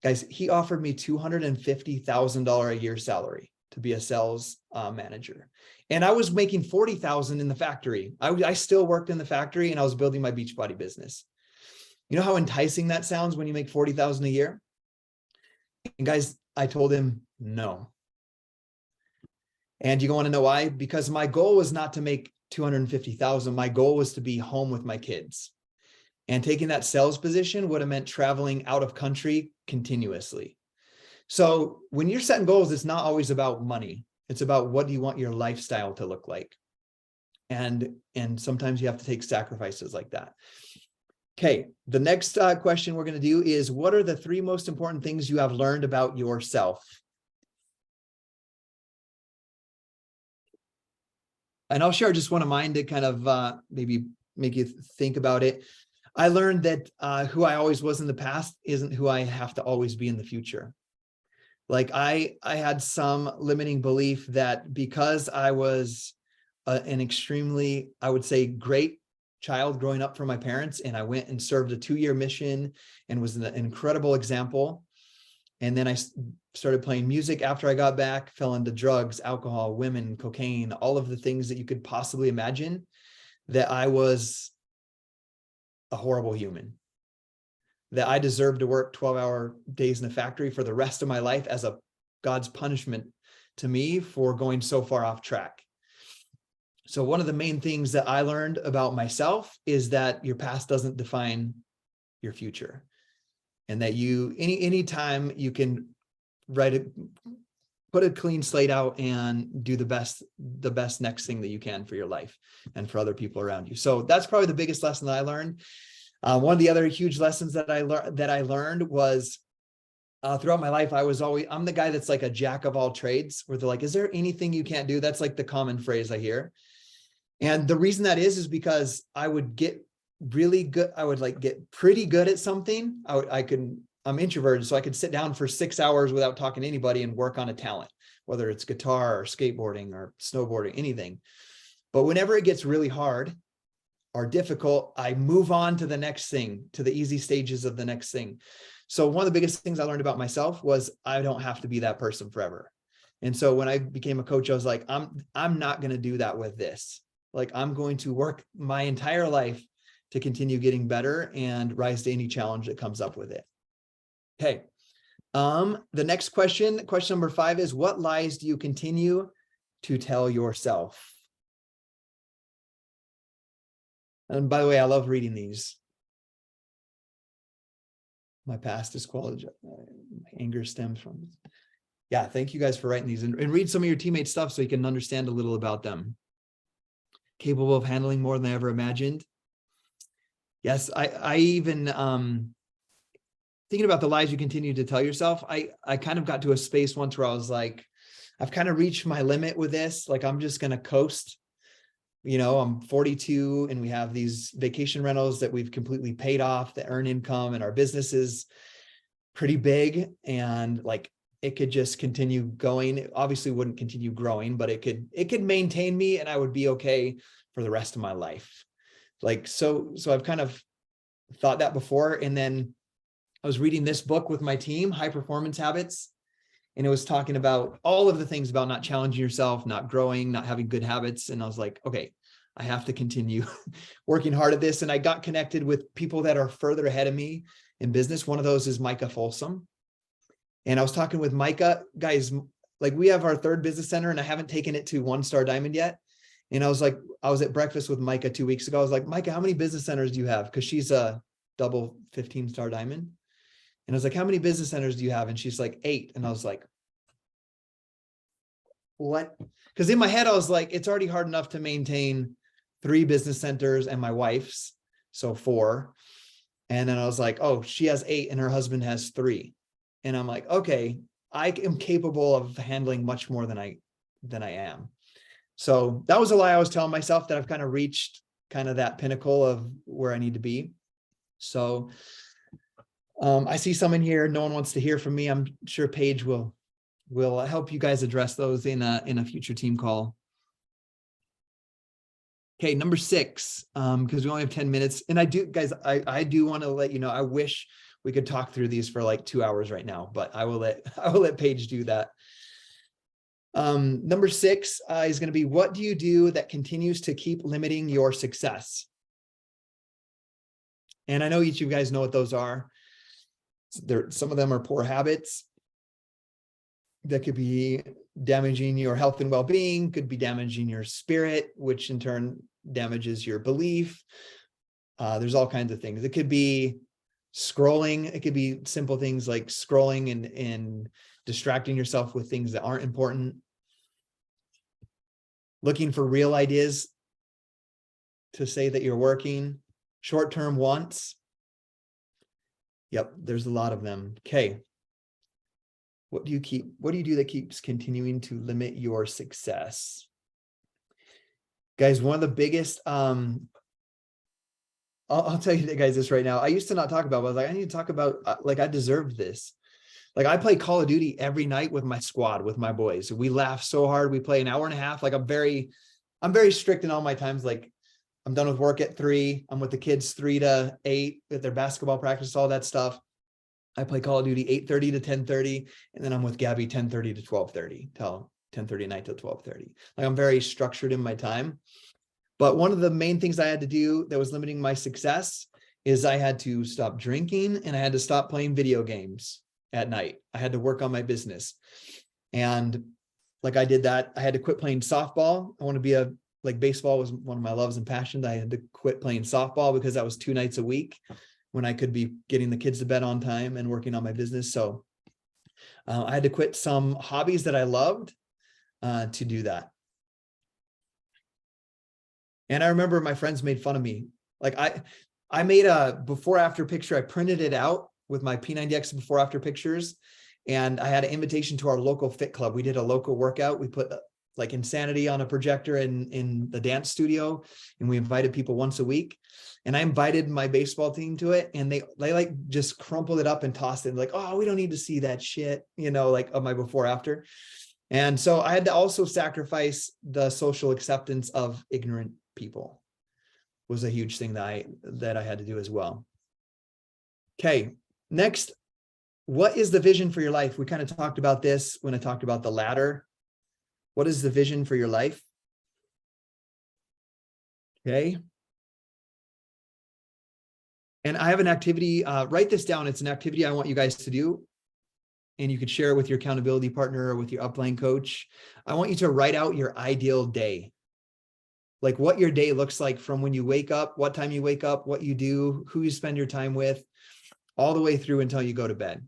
Guys, he offered me $250,000 a year salary to be a sales manager. And I was making 40,000 in the factory. I still worked in the factory and I was building my Beachbody business. You know how enticing that sounds when you make 40,000 a year? And guys, I told him no. And you want to know why? Because my goal was not to make 250,000. My goal was to be home with my kids. And taking that sales position would have meant traveling out of country continuously. So when you're setting goals, it's not always about money. It's about what do you want your lifestyle to look like. And sometimes you have to take sacrifices like that. Okay, the next question we're going to do is, what are the 3 most important things you have learned about yourself? And I'll share just one of mine to kind of maybe make you think about it. I learned that who I always was in the past isn't who I have to always be in the future. Like I had some limiting belief that because I was an extremely, I would say, great child growing up for my parents, and I went and served a 2-year mission and was an incredible example. And then I started playing music after I got back, fell into drugs, alcohol, women, cocaine, all of the things that you could possibly imagine, that I was a horrible human, that I deserved to work 12-hour days in the factory for the rest of my life as a God's punishment to me for going so far off track. So one of the main things that I learned about myself is that your past doesn't define your future, and that anytime you can put a clean slate out and do the best next thing that you can for your life and for other people around you. So that's probably the biggest lesson that I learned. One of the other huge lessons that I learned was throughout my life, I'm the guy that's like a jack of all trades, where they're like, is there anything you can't do? That's like the common phrase I hear. And the reason that is because I would get really good. I would get pretty good at something. I'm introverted, so I could sit down for 6 hours without talking to anybody and work on a talent, whether it's guitar or skateboarding or snowboarding, anything. But whenever it gets really hard or difficult, I move on to the next thing, to the easy stages of the next thing. So one of the biggest things I learned about myself was I don't have to be that person forever. And so when I became a coach, I was like, I'm not going to do that with this. Like, I'm going to work my entire life to continue getting better and rise to any challenge that comes up with it. Okay. The next question number 5 is, what lies do you continue to tell yourself? And by the way, I love reading these. My past is quality. Anger stems from. Yeah, thank you guys for writing these, and read some of your teammates' stuff so you can understand a little about them. Capable of handling more than I ever imagined. Yes, I even thinking about the lies you continue to tell yourself. I kind of got to a space once where I was like, I've kind of reached my limit with this. Like, I'm just going to coast. I'm 42 and we have these vacation rentals that we've completely paid off that earn income, and our business is pretty big, and like it could just continue going. It obviously wouldn't continue growing, but it could maintain me and I would be okay for the rest of my life. Like, so I've kind of thought that before. And then I was reading this book with my team, High Performance Habits, and it was talking about all of the things about not challenging yourself, not growing, not having good habits. And I was like, okay, I have to continue working hard at this. And I got connected with people that are further ahead of me in business. One of those is Micah Folsom. And I was talking with Micah. Guys, like we have our third business center and I haven't taken it to 1-star diamond yet. And I was at breakfast with Micah 2 weeks ago. I was like, Micah, how many business centers do you have? Because she's a double 15-star diamond. And I was like, how many business centers do you have? And she's like, 8. And I was like, what? Because in my head, I was like, it's already hard enough to maintain 3 business centers and my wife's, so 4. And then I was like, oh, she has 8 and her husband has 3. And I'm like, okay, I am capable of handling much more than I am. So that was a lie I was telling myself, that I've kind of reached kind of that pinnacle of where I need to be. So I see some in here. No one wants to hear from me. I'm sure Paige will help you guys address those in a future team call. Okay, number 6, because we only have 10 minutes. And I do want to let you know, I wish we could talk through these for like 2 hours right now, but I will let Paige do that. Number 6 is going to be, what do you do that continues to keep limiting your success? And I know each of you guys know what those are. Some of them are poor habits that could be damaging your health and well-being, could be damaging your spirit, which in turn damages your belief. There's all kinds of things. It could be scrolling. It could be simple things like scrolling and distracting yourself with things that aren't important. Looking for real ideas to say that you're working. Short-term wants. Yep, there's a lot of them. Okay. What do you do that keeps continuing to limit your success? Guys, one of the biggest, I'll tell you guys this right now. I used to not talk about it, but I was like, I need to talk about, like, I deserved this. Like, I play Call of Duty every night with my squad, with my boys. We laugh so hard. We play an hour and a half. Like, I'm very strict in all my times. Like, I'm done with work at 3. I'm with the kids 3 to 8 at their basketball practice, all that stuff. I play Call of Duty 8:30 to 10:30, and then I'm with Gabby 10:30 to 12:30 till 10:30 at night till 12:30. Like, I'm very structured in my time. But one of the main things I had to do that was limiting my success is I had to stop drinking and I had to stop playing video games at night. I had to work on my business. And like, I did that. I had to quit playing softball. I want to be like, baseball was one of my loves and passions. I had to quit playing softball because that was 2 nights a week when I could be getting the kids to bed on time and working on my business. So I had to quit some hobbies that I loved to do that. And I remember my friends made fun of me. Like, I made a before after picture. I printed it out with my P90X before after pictures. And I had an invitation to our local fit club. We did a local workout. We put like Insanity on a projector in the dance studio, and we invited people once a week. And I invited my baseball team to it, and they like just crumpled it up and tossed it, like, oh, we don't need to see that shit, like, of my before after. And so I had to also sacrifice the social acceptance of ignorant people. Was a huge thing that I had to do as well. Okay, next, what is the vision for your life? We kind of talked about this when I talked about the ladder. What is the vision for your life? Okay. And I have an activity, write this down. It's an activity I want you guys to do. And you could share it with your accountability partner or with your upline coach. I want you to write out your ideal day. Like, what your day looks like from when you wake up, what time you wake up, what you do, who you spend your time with, all the way through until you go to bed.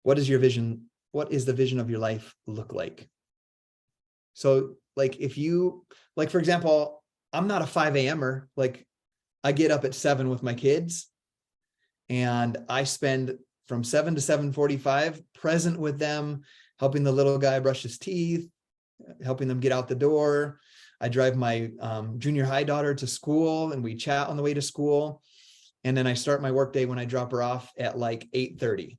What is your vision? What is the vision of your life look like? So, like, if you, like, for example, I'm not a 5 a.m.er. Like, I get up at 7 with my kids, and I spend from 7 to 7:45 present with them, helping the little guy brush his teeth, helping them get out the door. I drive my junior high daughter to school, and we chat on the way to school. And then I start my workday when I drop her off at like 8:30.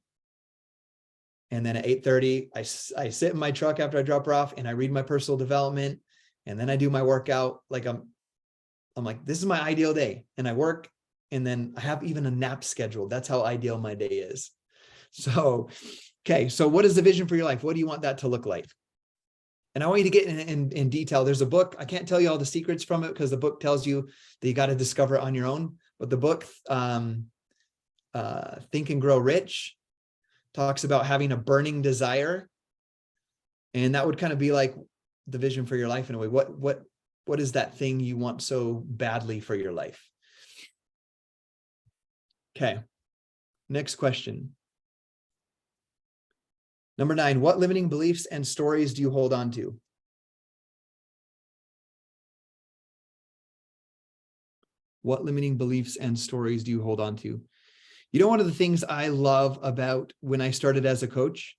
And then at 8:30, I sit in my truck after I drop her off, and I read my personal development, and then I do my workout. Like, I'm like, this is my ideal day. And I work, and then I have even a nap scheduled. That's how ideal my day is. So, okay. So what is the vision for your life? What do you want that to look like? And I want you to get in detail. There's a book. I can't tell you all the secrets from it because the book tells you that you got to discover it on your own. But the book, Think and Grow Rich, talks about having a burning desire And that would kind of be like the vision for your life in a way. What is that thing you want so badly for your life? Okay. Next question. Number 9, what limiting beliefs and stories do you hold on to? What limiting beliefs and stories do you hold on to? You know, one of the things I love about when I started as a coach,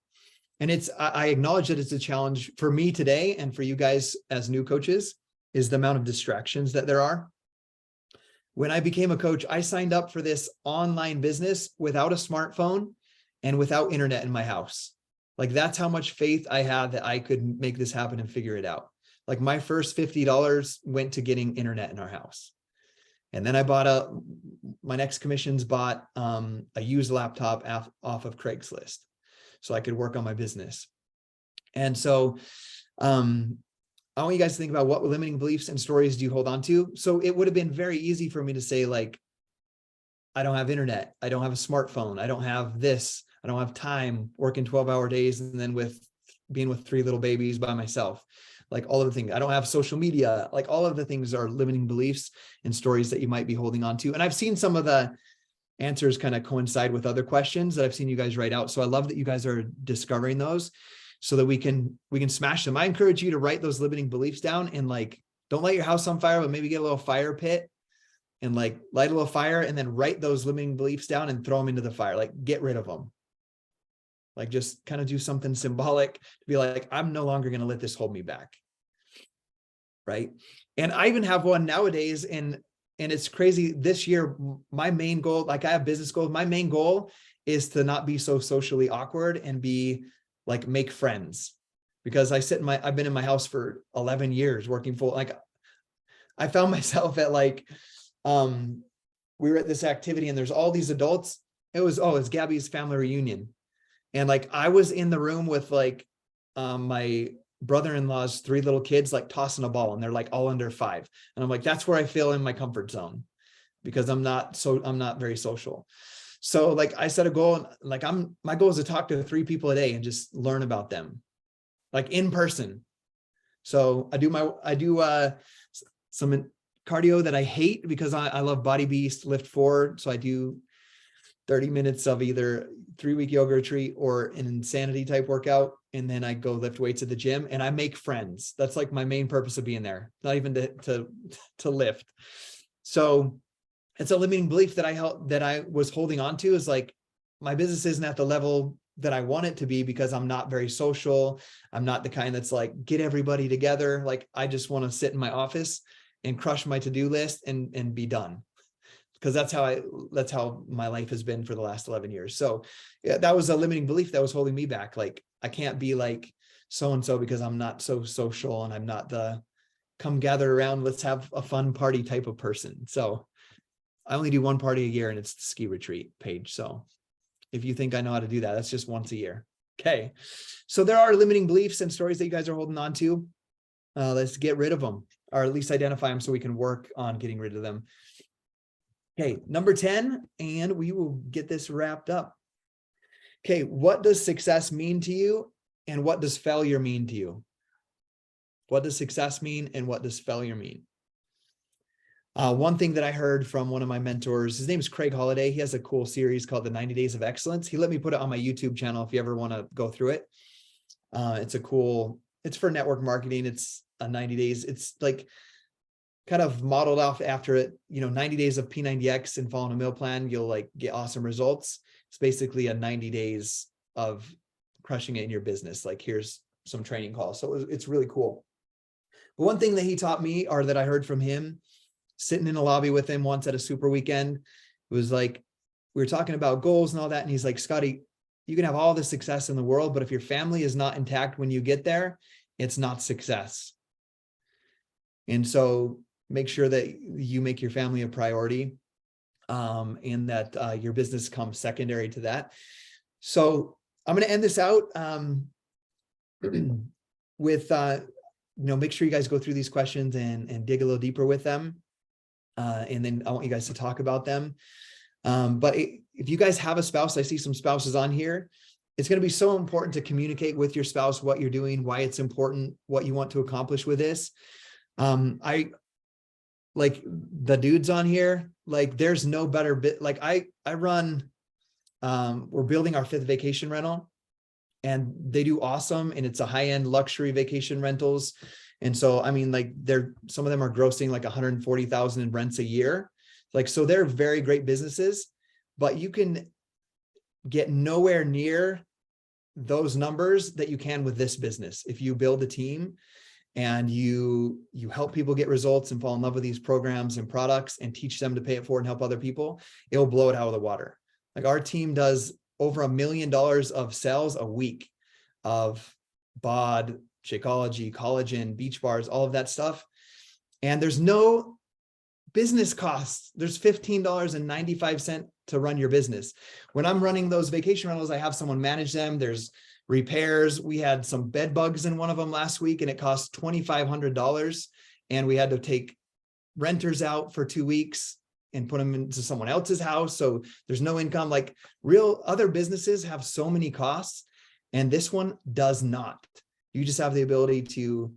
and I acknowledge that it's a challenge for me today and for you guys as new coaches, is the amount of distractions that there are. When I became a coach, I signed up for this online business without a smartphone and without internet in my house. Like, that's how much faith I had that I could make this happen and figure it out. Like, my first $50 went to getting internet in our house. And then I my next commissions bought a used laptop off of Craigslist so I could work on my business. And so I want you guys to think about what limiting beliefs and stories do you hold on to? So it would have been very easy for me to say, like, I don't have internet. I don't have a smartphone. I don't have this. I don't have time working 12-hour days. And then being with 3 little babies by myself, like all of the things. I don't have social media. Like, all of the things are limiting beliefs and stories that you might be holding on to. And I've seen some of the answers kind of coincide with other questions that I've seen you guys write out. So I love that you guys are discovering those so that we can smash them. I encourage you to write those limiting beliefs down, and like, don't light your house on fire, but maybe get a little fire pit and like light a little fire, and then write those limiting beliefs down and throw them into the fire. Like, get rid of them. Like, just kind of do something symbolic to be like, I'm no longer going to let this hold me back. Right. And I even have one nowadays, and it's crazy. This year, my main goal, like, I have business goals. My main goal is to not be so socially awkward and be like, make friends, because I've been in my house for 11 years working full. Like, I found myself at like, we were at this activity and there's all these adults. It's Gabby's family reunion. And like, I was in the room with like, my brother-in-law's 3 little kids, like tossing a ball, and they're like all under 5. And I'm like, that's where I feel in my comfort zone, because I'm not very social. So like, I set a goal, and like, my goal is to talk to 3 people a day and just learn about them, like in person. So I do some cardio that I hate because I love Body Beast, Lift Forward. So I do 30 minutes of either 3-week yoga retreat or an insanity type workout. And then I go lift weights at the gym, and I make friends. That's like my main purpose of being there, not even to lift. So it's a limiting belief that I was holding on to, is like, my business isn't at the level that I want it to be because I'm not very social. I'm not the kind that's like, get everybody together. Like, I just want to sit in my office and crush my to-do list and be done. Because that's how my life has been for the last 11 years. So yeah, that was a limiting belief that was holding me back. Like, I can't be like so-and-so because I'm not so social, and I'm not the come gather around, let's have a fun party type of person. So I only do 1 party a year, and it's the ski retreat page. So if you think I know how to do that, that's just once a year. Okay. So there are limiting beliefs and stories that you guys are holding on to. Let's get rid of them, or at least identify them so we can work on getting rid of them. Okay, number 10, and we will get this wrapped up. Okay, what does success mean to you, and what does failure mean to you? What does success mean, and what does failure mean? One thing that I heard from one of my mentors, his name is Craig Holliday. He has a cool series called the 90 Days of Excellence. He let me put it on my YouTube channel if you ever want to go through it. It's for network marketing. It's a 90 days. It's like kind of modeled off after it, 90 days of P90X and following a meal plan, you'll like get awesome results. It's basically a 90 days of crushing it in your business. Like, here's some training calls. So it's really cool. But one thing that he taught me, or that I heard from him sitting in a lobby with him once at a super weekend, it was like, we were talking about goals and all that. And he's like, Scottie, you can have all the success in the world, but if your family is not intact when you get there, it's not success. And so make sure that you make your family a priority, and that your business comes secondary to that. So I'm going to end this out with, make sure you guys go through these questions and dig a little deeper with them. And then I want you guys to talk about them. But if you guys have a spouse, I see some spouses on here. it's going to be so important to communicate with your spouse what you're doing, why it's important, what you want to accomplish with this. I like the dudes on here, like there's no better bit. Like I run, we're building our 5th vacation rental, and they do awesome. And it's a high-end luxury vacation rentals. And so, I mean, like some of them are grossing like 140,000 in rents a year. Like, so they're very great businesses, but you can get nowhere near those numbers that you can with this business. If you build a team and you help people get results and fall in love with these programs and products and teach them to pay it forward and help other people, it'll blow it out of the water. Like our team does over $1 million of sales a week of bod, Shakeology, collagen, beach bars, all of that stuff. And there's no business costs. There's $15.95 to run your business. When I'm running those vacation rentals, I have someone manage them. There's repairs. We had some bed bugs in one of them last week, and it cost $2,500. And we had to take renters out for 2 weeks and put them into someone else's house. So there's no income. Like real other businesses have so many costs, and this one does not. You just have the ability to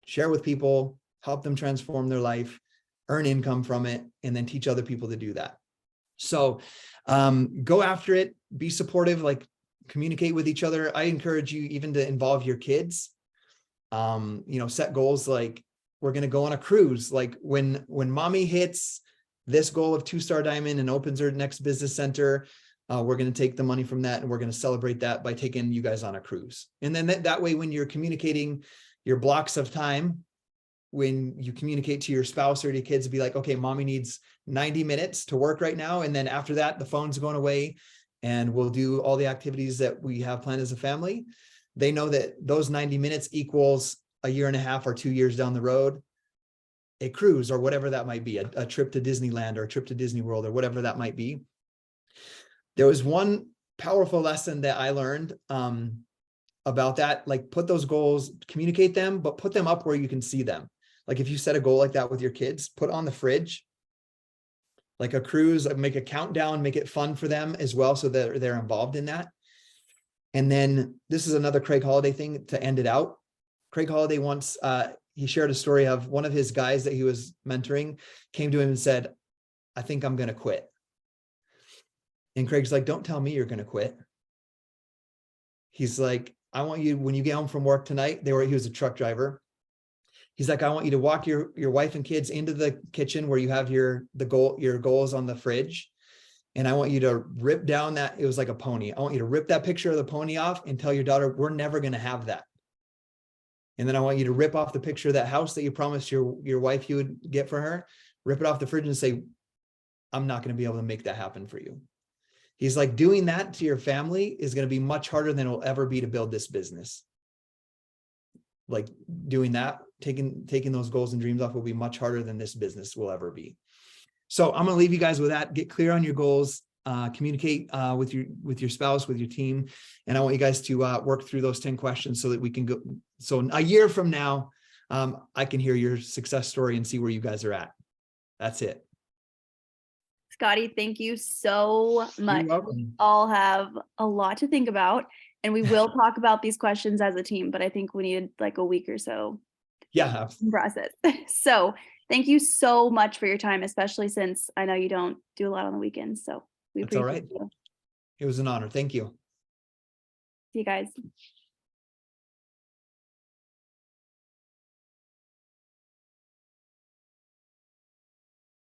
share with people, help them transform their life, earn income from it, and then teach other people to do that. So go after it, be supportive, like communicate with each other. I encourage you even to involve your kids. Set goals like we're going to go on a cruise. Like when mommy hits this goal of 2-star diamond and opens her next business center, we're going to take the money from that and we're going to celebrate that by taking you guys on a cruise. And then that way, when you're communicating your blocks of time, when you communicate to your spouse or to your kids, be like, okay, mommy needs 90 minutes to work right now. And then after that, the phone's going away and we'll do all the activities that we have planned as a family. They know that those 90 minutes equals a year and a half or 2 years down the road, a cruise or whatever that might be, a trip to Disneyland or a trip to Disney World or whatever that might be. There was one powerful lesson that I learned about that. Like put those goals, communicate them, but put them up where you can see them. Like if you set a goal like that with your kids, put on the fridge, like a cruise, make a countdown, make it fun for them as well, so that they're involved in that. And then this is another Craig Holiday thing to end it out. Craig Holiday once, he shared a story of one of his guys that he was mentoring came to him and said, I think I'm going to quit. And Craig's like, don't tell me you're going to quit. He's like, I want you, when you get home from work tonight, he was a truck driver. He's like, I want you to walk your wife and kids into the kitchen where you have your goals on the fridge. And I want you to rip down that, it was like a pony. I want you to rip that picture of the pony off and tell your daughter, we're never going to have that. And then I want you to rip off the picture of that house that you promised your wife you would get for her, rip it off the fridge and say, I'm not going to be able to make that happen for you. He's like, doing that to your family is going to be much harder than it will ever be to build this business. Like doing that, taking those goals and dreams off will be much harder than this business will ever be. So I'm going to leave you guys with that. Get clear on your goals, communicate with your spouse, with your team. And I want you guys to work through those 10 questions so that we can go. So a year from now, I can hear your success story and see where you guys are at. That's it. Scottie, thank you so much. You're welcome. We all have a lot to think about, and we will talk about these questions as a team, but I think we need like a week or so. Yeah. Process. So thank you so much for your time, especially since I know you don't do a lot on the weekends. So we appreciate you. It was an honor. Thank you. See you guys.